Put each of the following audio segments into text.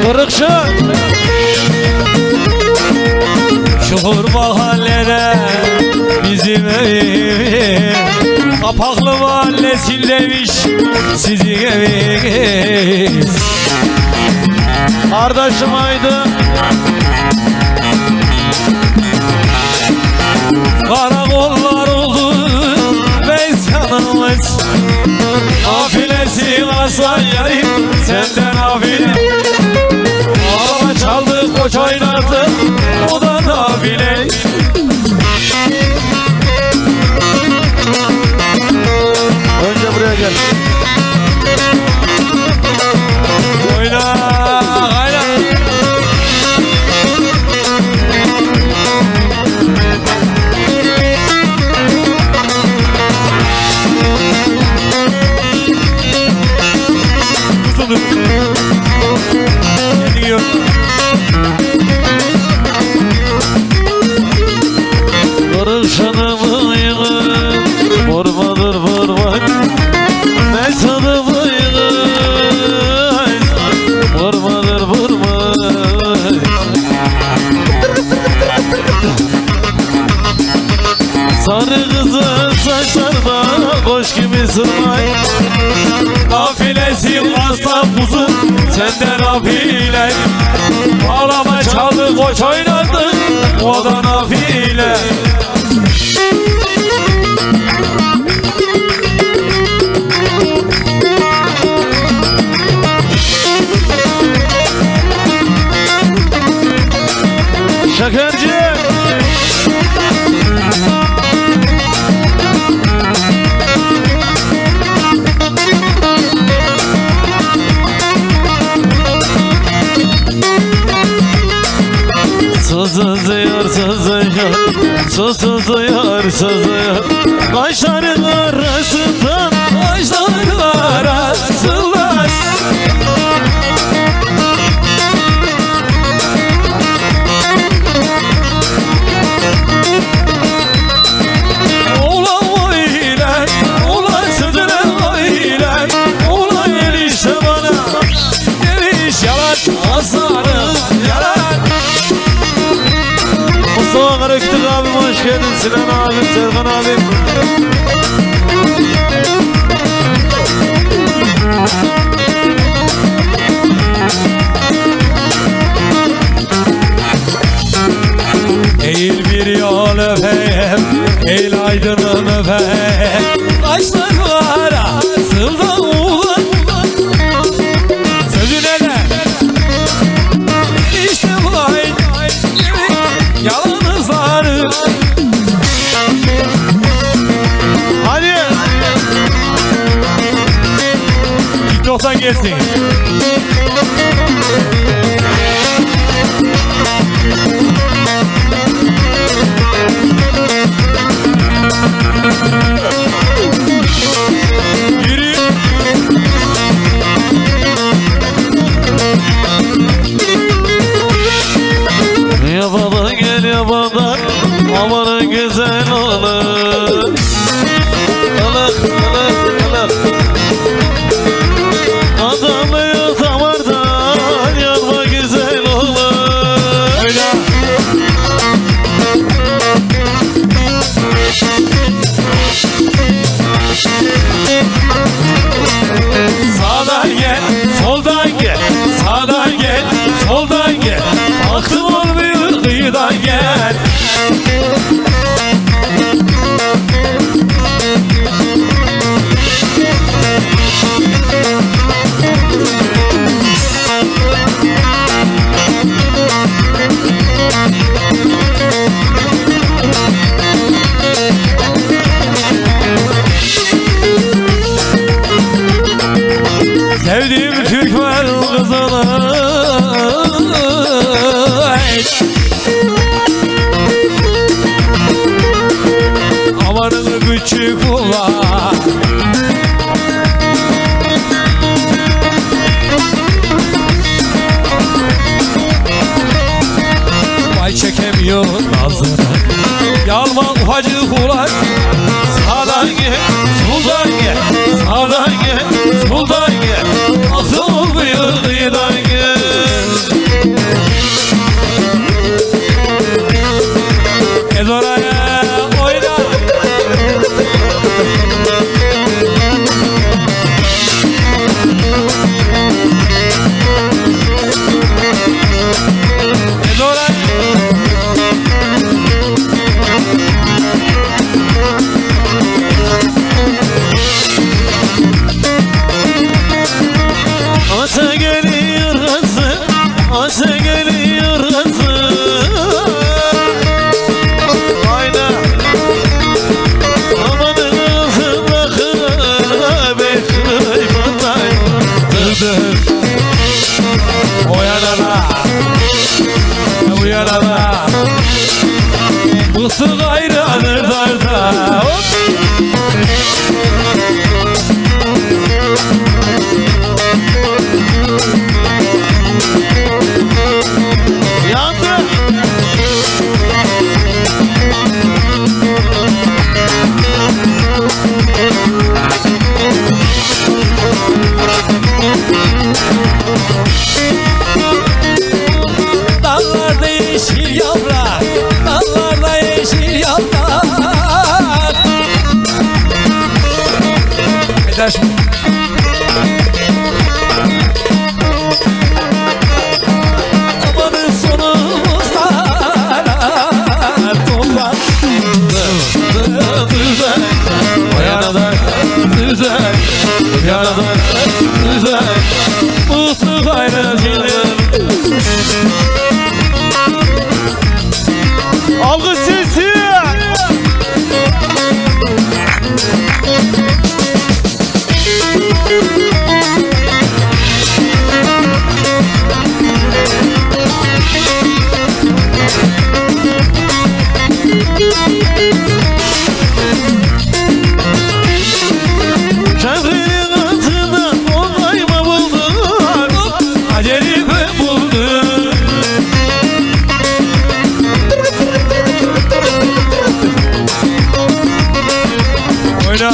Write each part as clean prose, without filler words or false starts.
Kırıkçı Çukur mahallede bizim evimiz, Kapaklı mahallesindeymiş sizin eviniz. Kardeşim Aydın karakollar oldu meysanımız, nafilesi Hasan yarayım senden nafile. Ağlama çaldık koç oynadık o da nafile. Önce buraya gel. Oyna ayna. Kusudur. Kendin yok. Karışanımı yığın vurmadır vurmak, mesanımı yığın vurmadır vurmak. Sarı kızın saçlarına koş gibi sırmay, nafilesi aslan kuzu senden nafile. Ağlama çaldı koç oynadı o da nafile. Şekerci sızıyor sızıyor, sızıyor sızıyor, kaşların arasından kaşların arasından. Ulan öyle, ulan sözüne öyle, ulan gelişte bana, geliş yalan, aslanım yalan. Mustafa Karakütük abim hoş geldin, Sinan abim, Serkan abim. Eğil bir yol öpeyim, eğil aydınım öpeyim, kaşlar arasında ulan. Sözüne de işte bu ay yalnızlarım. Hadi TikTok'tan gelsin. Yürü. Yabadan gel yabadan, amanın güzel olur. Ilık ılık ılık, adamı damardan yanma güzel olur. Öyle. Sağdan gel, soldan gel, sağdan gel, soldan gel. Baktım olmuyor kıyıdan gel. küçük kullar. Vay çekemiyor nazını, yalma ufacık kulak. Sağdan gel, soldan gel, sağdan gel, soldan gel. Nasıl olmuyor kıyıdan gel. Gel oraya oyna. Gel oraya. Ata geliyor kızı, ata geliyor kızı. Ayna. Aman kızım bakın, bekleymeden dıdır. O yana da, bu yana da. Mısır ayranır darda. Yandı. Dallarda yeşil yaprak, dallarda yeşil yaprak. Eder şimdi. Amanın sonumuz karar toprak. Düzen, o yana da düzen, bu yana da düzen. Mutlu gayrı algı sesi. Şehrin altında onay mı buldun? Acele mi buldun? Oyna.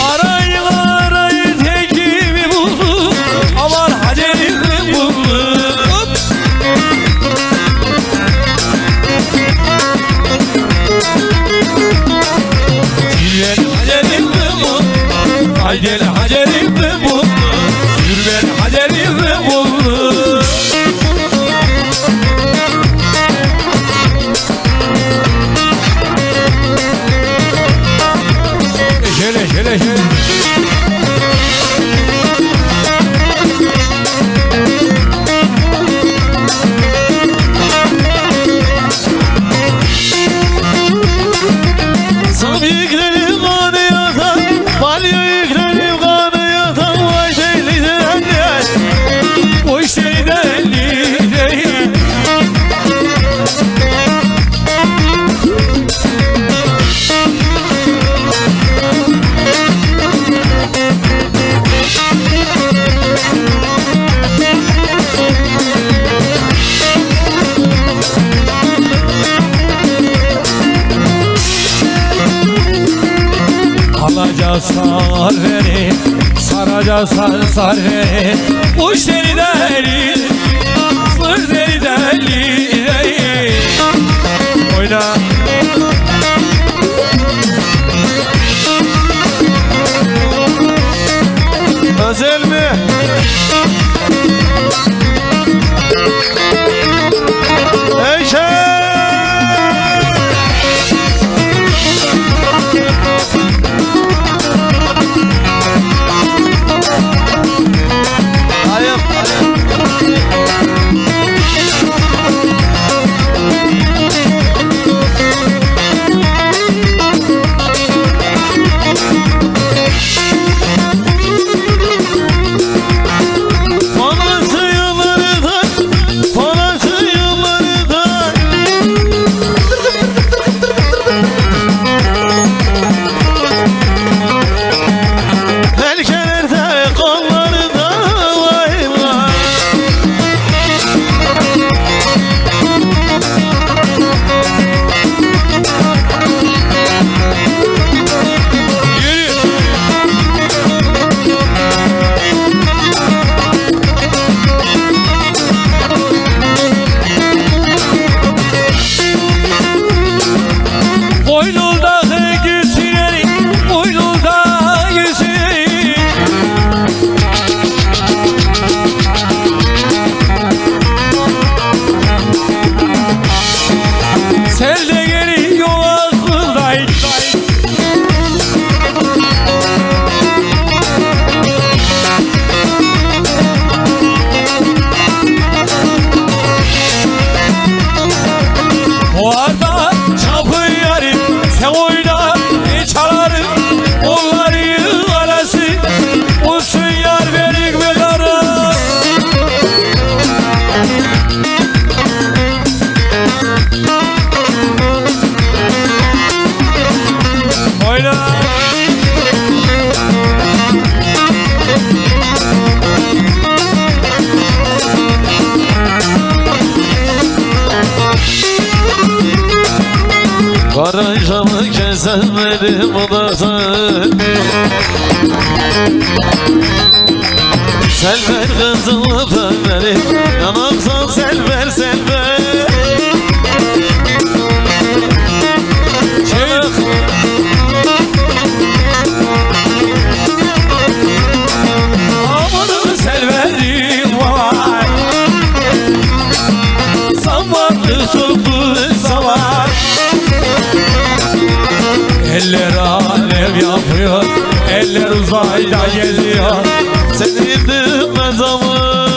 Arayın arayın tekimi buldum. Aman hacerimi buldum. Sürben hacerimi buldum. Haydel hacerimi buldum. Sürben hacerimi buldum. Şöyle şöyle şöyle. Sam yüklerim kanı yatan, balya yüklerim kanı yatan. Vay deli deli, boş deli deli. Alacağız sarveri, saracağız sarveri. Uç deli deli, sır deli deli. Oyna. Özel mi? Hayır. sen benim odasın. Selver kızım öper beni, yanaksan selver selver. Amanın selverim var, zamanlı soktu zaman. Eller alem yapıyor, eller uzayda geziyor. Seni dinme zaman.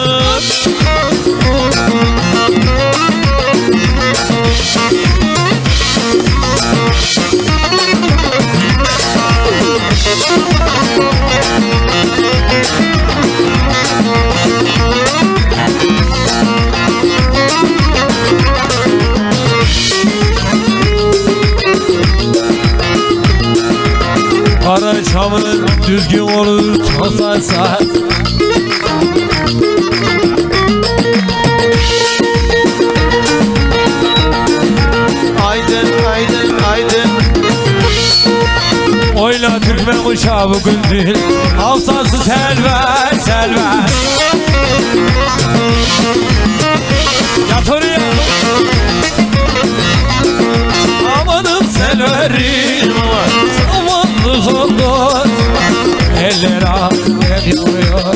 Kara çamur düzgün olur tozarsa. Aydın aydın aydın. Oyla Türkmen kuşağı bugün değil, Hafsası selver selver. Yat oraya. Amanım selverim var, zamanlı zordur. Eller alem yapıyor,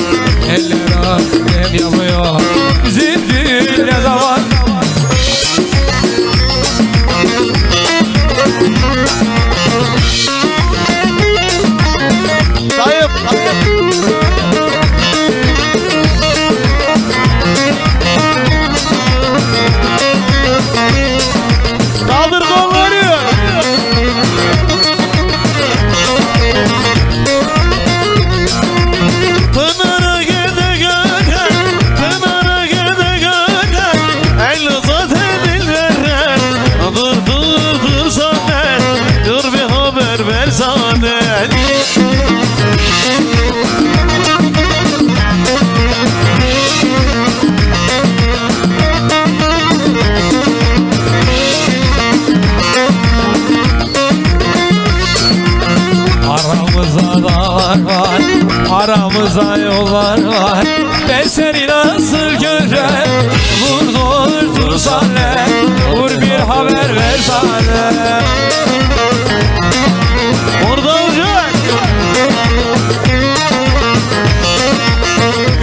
eller alem yapıyor. Bizim düğün ne zaman? Dayım kaldır kolları. Pınar'a gide gide, Pınar'a gide gide, el zaten elveren. Dur sen, dur bir haber ver zaten. Aramızda dağlar var, aramızda yollar var. Ben seni nasıl görem? Vur dursana, vur bir haber ver sana. Orada olacak.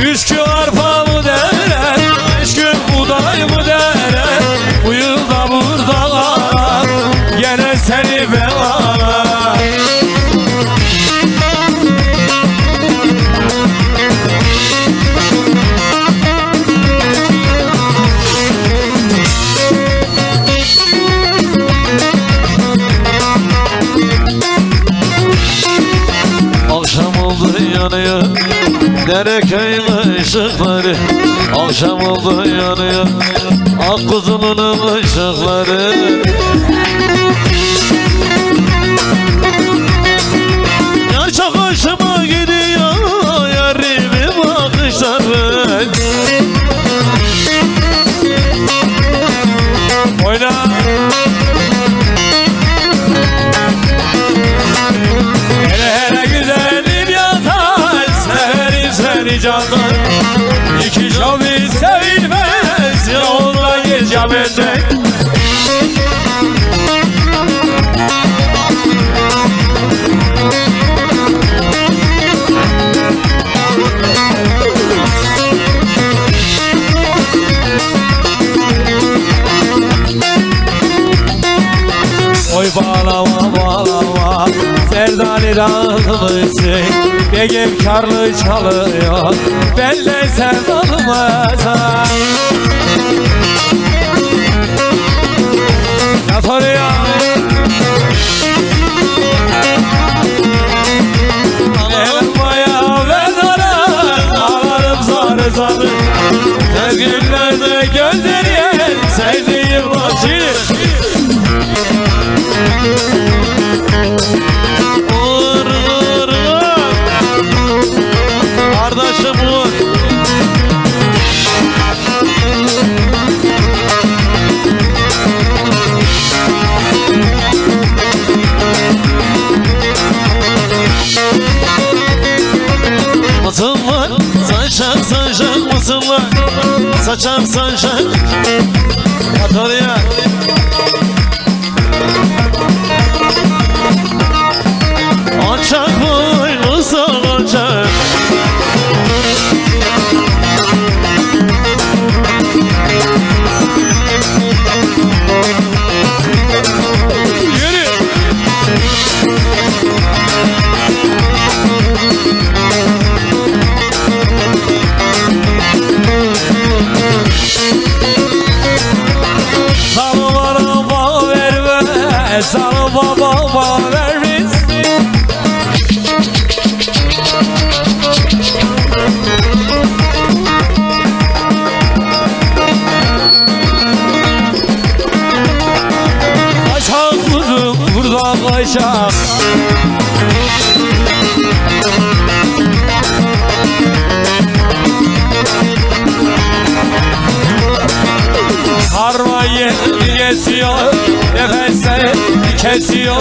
3 gün arpa mı derler, 5 gün buğday mı derler. Bu yılda buradalar, gene seni beğenler. Akşam oldu yanıyor dere köyün ışıkları. Akşam oldu yanıyor ak kuzunun ışıkları. Yar çok hoşuma gidiyor yarimin bakışları. Oyna. Hele güzelim yatar, severim seni candan. İki şavi sevilmez, ya onunla geç ya benden. Oy bağlama bağlama, Serdali dağılmışsın. Begim karlı çalıyor, benle sevdalımıza. Yat oraya. Elmaya vedara, ağlarım zarı zarı. Her günlerde gözler yer, sevdiğim acı. Vur vur vur, kardeşim vur. saçak saçak At oraya Alçak boynuzu alçak Yürü. Sana bana bağ verme, sana baba bağ vermiş. Kaçak kuzum buradan kaçak. Harmayı kesiyor, nefesleri kesiyor.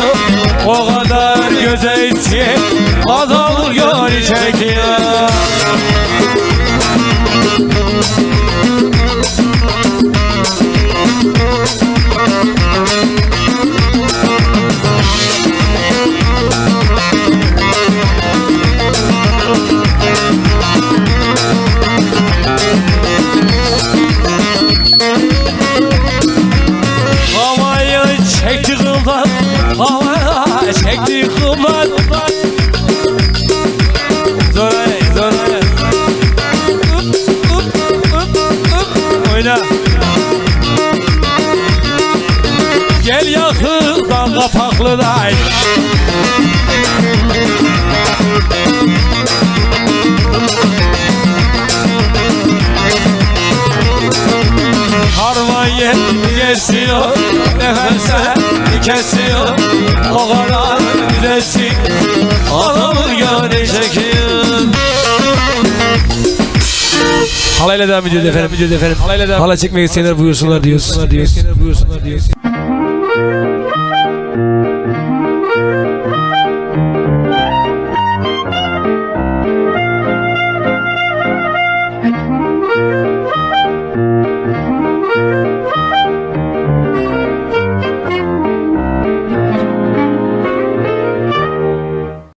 O kadar göze içi adam gönül çekiyor. Havayı çekti kıldan, havaya çekti kıldan. Zor oyna. Gel yakından kapaklıday. Harmayı kesiyor, nefese kesiyor. O kadar güzelsin, adamın gönlü çekiyor. Halayla devam ediyoruz efendim. Halayla çekmek isteyenler buyursunlar diyoruz.